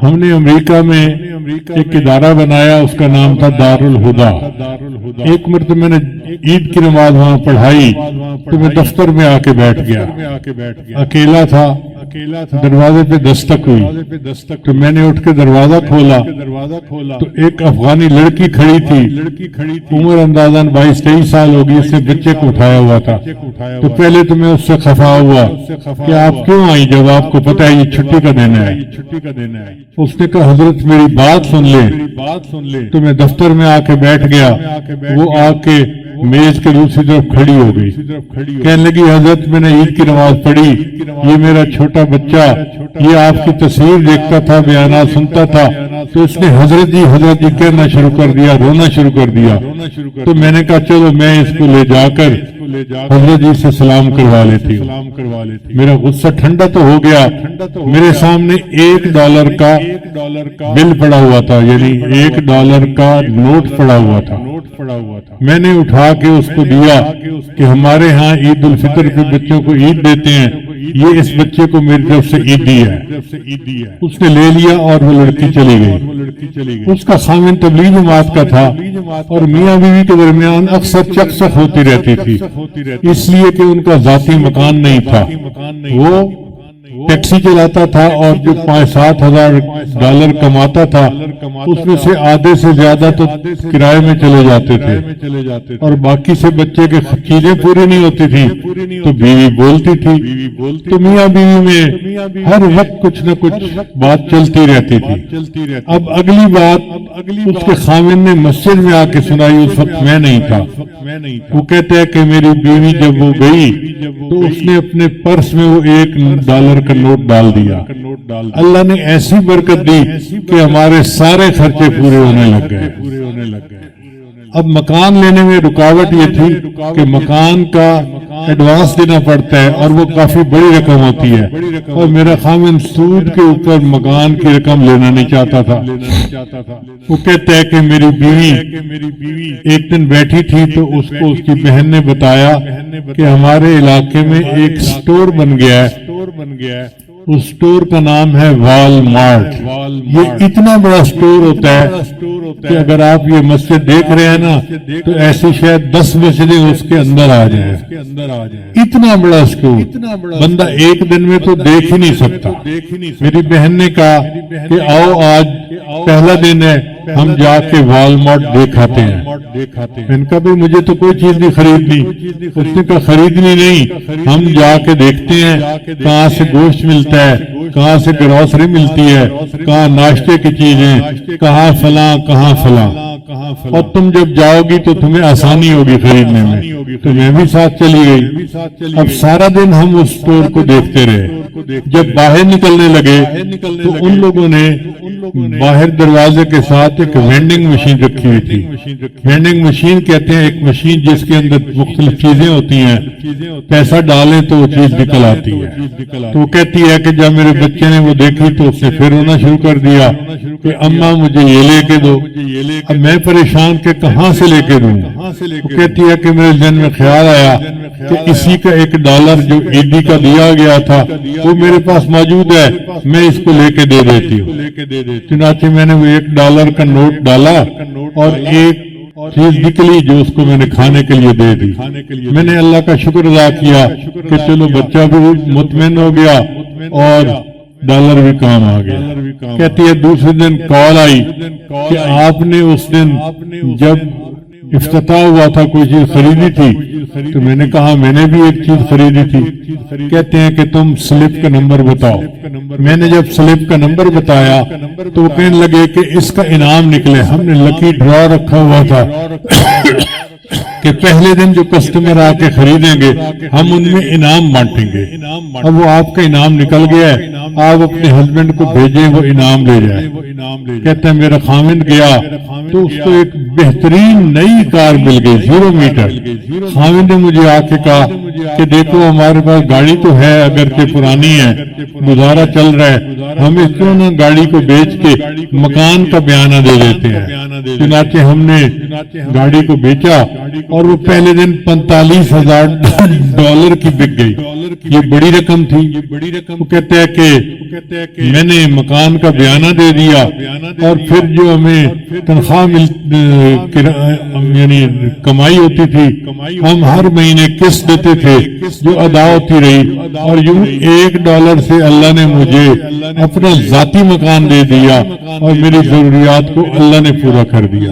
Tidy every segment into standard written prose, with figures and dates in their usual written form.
ہم نے امریکہ میں ایک ادارہ بنایا، اس کا نام تھا دارالہدا۔ ایک مرتبہ میں نے عید کی نماز وہاں پڑھائی تو میں دفتر میں آ کے بیٹھ گیا، اکیلا تھا، دروازے پہ دستک ہوئی تو میں نے اٹھ کے دروازہ کھولا تو ایک افغانی لڑکی کھڑی تھی، عمر اندازاً 22-23 سال ہوگی، اس نے بچے کو اٹھایا ہوا تھا۔ تو پہلے تو میں اس سے خفا ہوا کہ آپ کیوں آئی جب آپ کو پتہ ہے یہ چھٹی کا دن ہے۔ اس نے کہا حضرت میری بات سن لیں، تو میں دفتر میں آ کے بیٹھ گیا، وہ آ کے میز کے دوسری طرف کھڑی ہو گئی، کہنے لگی حضرت میں نے عید کی نماز پڑھی، یہ میرا چھوٹا بچہ یہ آپ کی تصویر دیکھتا تھا، بیانات سنتا تھا، تو اس نے حضرت جی کہنا شروع کر دیا، رونا شروع کر دیا۔ تو میں نے کہا چلو میں اس کو لے جا کر حضرت جی سے سلام کروا لیتی ہوں۔ میرا غصہ ٹھنڈا تو ہو گیا، میرے سامنے $1 کا بل پڑا ہوا تھا، یعنی $1 کا نوٹ پڑا ہوا تھا۔ میں نے اٹھا کے اس کو دیا کہ ہمارے ہاں عید الفطر پہ بچوں کو عید دیتے ہیں، یہ اس بچے کو میری طرف سے عیدی ہے۔ اس نے لے لیا اور وہ لڑکی چلی گئی۔ اس کا خامن تبلیغ جماعت کا تھا اور میاں بیوی کے درمیان اکثر چکسک ہوتی رہتی تھی، اس لیے کہ ان کا ذاتی مکان نہیں تھا۔ وہ ٹیکسی چلاتا تھا اور جو $5-7 ہزار کماتا تھا اس میں سے آدھے سے زیادہ تو کرائے میں چلے جاتے تھے اور باقی سے بچے کے چیزیں پوری نہیں ہوتی تھی تو بیوی بولتی تھی، تو میاں بیوی میں ہر وقت کچھ نہ کچھ بات چلتی رہتی تھی۔ اب اگلی بات اس کے خامن نے مسجد میں آ کے سنائی، اس وقت میں نہیں تھا۔ وہ کہتے ہیں کہ میری بیوی جب وہ گئی تو اس نے اپنے پرس میں وہ $1 کا نوٹ ڈال دیا۔ اللہ نے ایسی برکت دی کہ ہمارے سارے خرچے پورے ہونے لگ گئے۔ اب مکان لینے میں رکاوٹ یہ تھی کہ مکان کا ایڈوانس دینا پڑتا ہے اور وہ کافی بڑی رقم ہوتی ہے، اور میرا خامن سود کے اوپر مکان کی رقم لینا نہیں چاہتا تھا۔ وہ کہتا ہے کہ میری بیوی ایک دن بیٹھی تھی تو اس کو اس کی بہن نے بتایا کہ ہمارے علاقے میں ایک سٹور بن گیا ہے، اس سٹور کا نام ہے وال مارٹ۔ یہ اتنا بڑا سٹور ہوتا ہے کہ اگر آپ یہ مسجد دیکھ رہے ہیں نا تو ایسی شاید 10 مسجدیں اس کے اندر آ جائیں۔ اتنا بڑا سٹور بندہ ایک دن میں تو دیکھ ہی نہیں سکتا۔ میری بہن نے کہا کہ آؤ آج پہلا دن ہے، ہم جا کے وال مارٹ دیکھ آتے ہیں۔ میں نے کہا بھئی مجھے تو کوئی چیز نہیں خریدنی۔ اس نے کہا خریدنی نہیں، ہم جا کے دیکھتے ہیں کہاں سے گوشت ملتا ہے، کہاں سے گروسری ملتی ہے، کہاں ناشتے کی چیزیں، کہاں فلاں کہاں فلاں، اور تم جب جاؤ گی تو تمہیں آسانی ہوگی خریدنے میں۔ تو میں بھی ساتھ چلی گئی۔ اب سارا دن ہم اس سٹور کو دیکھتے رہے۔ جب باہر نکلنے لگے تو ان لوگوں نے باہر دروازے کے ساتھ ایک وینڈنگ مشین رکھی ہوئی تھی۔ وینڈنگ مشین کہتے ہیں ایک مشین جس کے اندر مختلف چیزیں ہوتی ہیں، پیسہ ڈالیں تو وہ چیز نکل آتی ہے۔ تو وہ کہتی ہے کہ جب میرے بچے نے وہ دیکھی تو اس نے پھر رونا شروع کر دیا کہ اماں مجھے یہ لے کے دو۔ اب میں پریشان کہ کہاں سے لے کے دوں؟ وہ کہتی ہے کہ میرے ذہن میں خیال آیا کہ اسی کا $1 جو عیدی کا دیا گیا تھا وہ میرے پاس موجود ہے، میں اس کو لے کے دے دیتی ہوں۔ چنانچہ میں نے وہ $1 کا نوٹ ڈالا اور ایک چیز نکلی جو اس کو میں نے کھانے کے لیے دے دی۔ میں نے اللہ کا شکر ادا کیا کہ چلو بچہ بھی مطمئن ہو گیا اور $1 بھی کام آ گیا۔ کہتی ہے دوسرے دن کال آئی کہ آپ نے اس دن جب افتتاح ہوا تھا کوئی چیز خریدی تھی؟ تو میں نے کہا میں نے بھی ایک چیز خریدی تھی۔ کہتے ہیں کہ تم سلپ کا نمبر بتاؤ۔ میں نے جب سلپ کا نمبر بتایا تو وہ کہنے لگے کہ اس کا انعام نکلے۔ ہم نے لکی ڈرا رکھا ہوا تھا کہ پہلے دن جو کسٹمر آ کے خریدیں گے ہم ان میں انعام بانٹیں گے۔ اب وہ آپ کا انعام نکل گیا ہے، آپ اپنے ہسبینڈ کو بھیجیں وہ انعام لے جائے۔ کہتے ہیں میرا خامن گیا تو اس کو ایک بہترین نئی کار مل گئی 0 میٹر۔ خامن نے مجھے آ کے کہا کہ دیکھو ہمارے پاس گاڑی تو ہے اگرچہ پرانی ہے، گزارا چل رہا ہے، ہمیں کیوں نہ گاڑی کو بیچ کے مکان کا بیانہ دے دیتے ہیں۔ چنانچہ ہم نے گاڑی کو بیچا اور وہ پہلے دن $45,000 کی بک گئی۔ یہ بڑی رقم تھی۔ وہ کہتے ہیں کہ میں نے مکان کا بیانہ دے دیا اور پھر جو ہمیں تنخواہ یعنی کمائی ہوتی تھی ہم ہر مہینے قسط دیتے تھے جو ادا ہوتی رہی، اور یوں $1 سے اللہ نے مجھے اپنا ذاتی مکان دے دیا اور میری ضروریات کو اللہ نے پورا کر دیا۔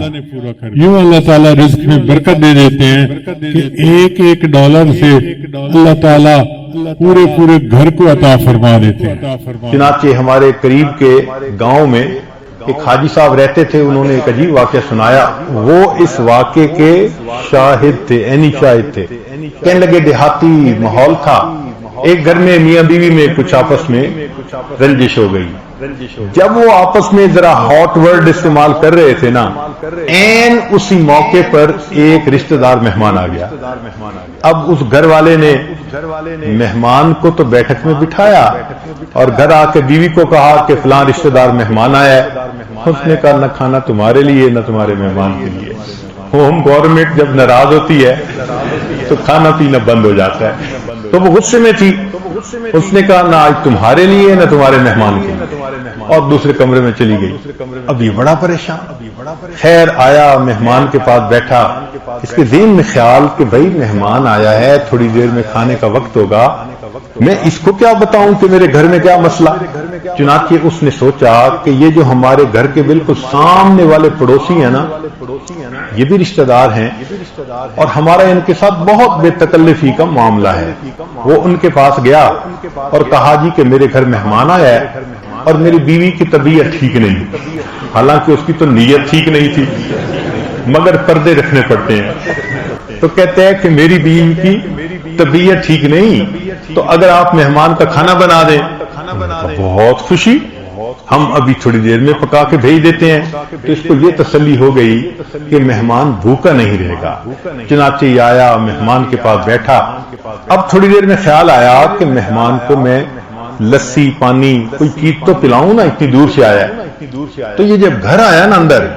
یوں اللہ تعالیٰ رزق میں برکت دے دیتے ہیں کہ ایک $1 سے اللہ تعالیٰ پورے گھر کو عطا فرما دیتے ہیں۔ چنانچہ ہمارے قریب کے گاؤں میں ایک حاجی صاحب رہتے تھے، انہوں نے ایک عجیب واقعہ سنایا۔ وہ اس واقعے کے شاہد تھے، عینی شاہد تھے۔ کہنے لگے دیہاتی ماحول تھا، ایک گھر میں میاں بیوی میں کچھ آپس میں رنجش ہو گئی۔ جب وہ آپس میں ذرا ہاٹ ورڈ استعمال کر رہے تھے نا، عین اسی موقع پر ایک رشتہ دار مہمان آ گیا۔ اب اس گھر والے نے مہمان کو تو بیٹھک میں بٹھایا اور گھر آ کے بیوی کو کہا کہ فلاں رشتہ دار مہمان آیا ہے۔ اس نے کہا نہ کھانا تمہارے لیے نہ تمہارے مہمان کے لیے۔ ہوم گورنمنٹ جب ناراض ہوتی ہے تو کھانا پینا بند ہو جاتا ہے۔ تو وہ غصے میں تھی، اس نے کہا نہ آج تمہارے لیے نہ تمہارے مہمان کے لیے، اور دوسرے کمرے میں چلی گئی۔ اب یہ بڑا پریشان، خیر آیا مہمان کے پاس بیٹھا، اس کے ذہن میں خیال کہ بھائی مہمان آیا ہے، تھوڑی دیر میں کھانے کا وقت ہوگا، میں اس کو کیا بتاؤں کہ میرے گھر میں کیا مسئلہ۔ چنانچہ اس نے سوچا کہ یہ جو ہمارے گھر کے بالکل سامنے والے پڑوسی ہیں نا، یہ بھی رشتہ دار ہیں اور ہمارا ان کے ساتھ بہت بے تکلفی کا معاملہ ہے۔ وہ ان کے پاس گیا اور کہا جی کہ میرے گھر مہمان آیا ہے اور میری بیوی کی طبیعت ٹھیک نہیں، حالانکہ اس کی تو نیت ٹھیک نہیں تھی مگر پردے رکھنے پڑتے ہیں۔ تو کہتے ہیں کہ میری بیوی کی طبیعت ٹھیک نہیں، تو اگر آپ مہمان کا کھانا بنا دیں بہت خوشی، ہم ابھی تھوڑی دیر میں پکا کے بھیج دیتے ہیں۔ تو اس کو یہ تسلی ہو گئی کہ مہمان بھوکا نہیں رہے گا۔ چنانچہ یہ آیا مہمان کے پاس بیٹھا۔ اب تھوڑی دیر میں خیال آیا کہ مہمان کو میں لسی پانی کوئی چیز تو پلاؤں نا، اتنی دور سے آیا ہے۔ تو یہ جب گھر آیا نا اندر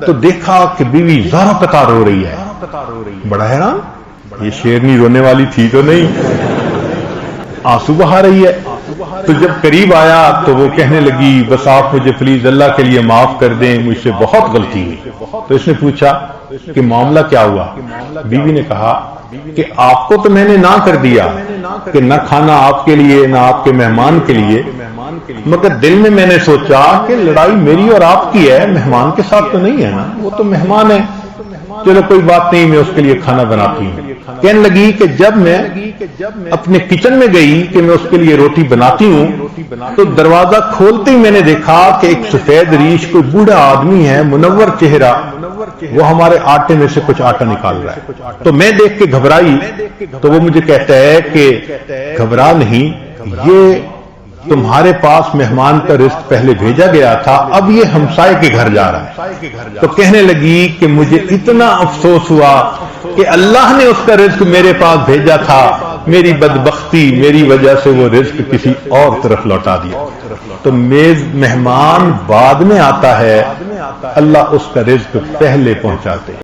تو دیکھا کہ بیوی زاروں قطار رو رہی ہے۔ بڑا حیران، یہ شیرنی رونے والی تھی تو نہیں، آنسو بہا رہی ہے۔ تو جب قریب آیا تو وہ کہنے لگی بس آپ مجھے پلیز اللہ کے لیے معاف کر دیں، مجھ سے بہت غلطی ہوئی۔ تو اس نے پوچھا کہ معاملہ کیا ہوا؟ بیوی نے کہا کہ آپ کو تو میں نے نہ کر دیا کہ نہ کھانا آپ کے لیے نہ آپ کے مہمان کے لیے، مگر دل میں میں نے سوچا کہ لڑائی میری اور آپ کی ہے، مہمان کے ساتھ تو نہیں ہے نا، وہ تو مہمان ہے، چلو کوئی بات نہیں، میں اس کے لیے کھانا بناتی ہوں۔ کہنے لگی کہ جب میں اپنے کچن میں گئی کہ میں اس کے لیے روٹی بناتی ہوں تو دروازہ کھولتے ہی میں نے دیکھا کہ ایک سفید ریش کوئی بوڑھا آدمی ہے، منور چہرہ، وہ ہمارے آٹے میں سے کچھ آٹا نکال رہا ہے۔ تو میں دیکھ کے گھبرائی، تو وہ مجھے کہتا ہے کہ گھبرا نہیں، یہ تمہارے پاس مہمان کا رزق پہلے بھیجا گیا تھا، اب یہ ہمسائے کے گھر جا رہا ہے۔ تو کہنے لگی کہ مجھے اتنا افسوس ہوا کہ اللہ نے اس کا رزق میرے پاس بھیجا تھا، میری بدبختی میری وجہ سے وہ رزق کسی اور طرف لوٹا دیا۔ تو میز مہمان بعد میں آتا ہے، اللہ اس کا رزق پہلے پہنچاتے ہیں۔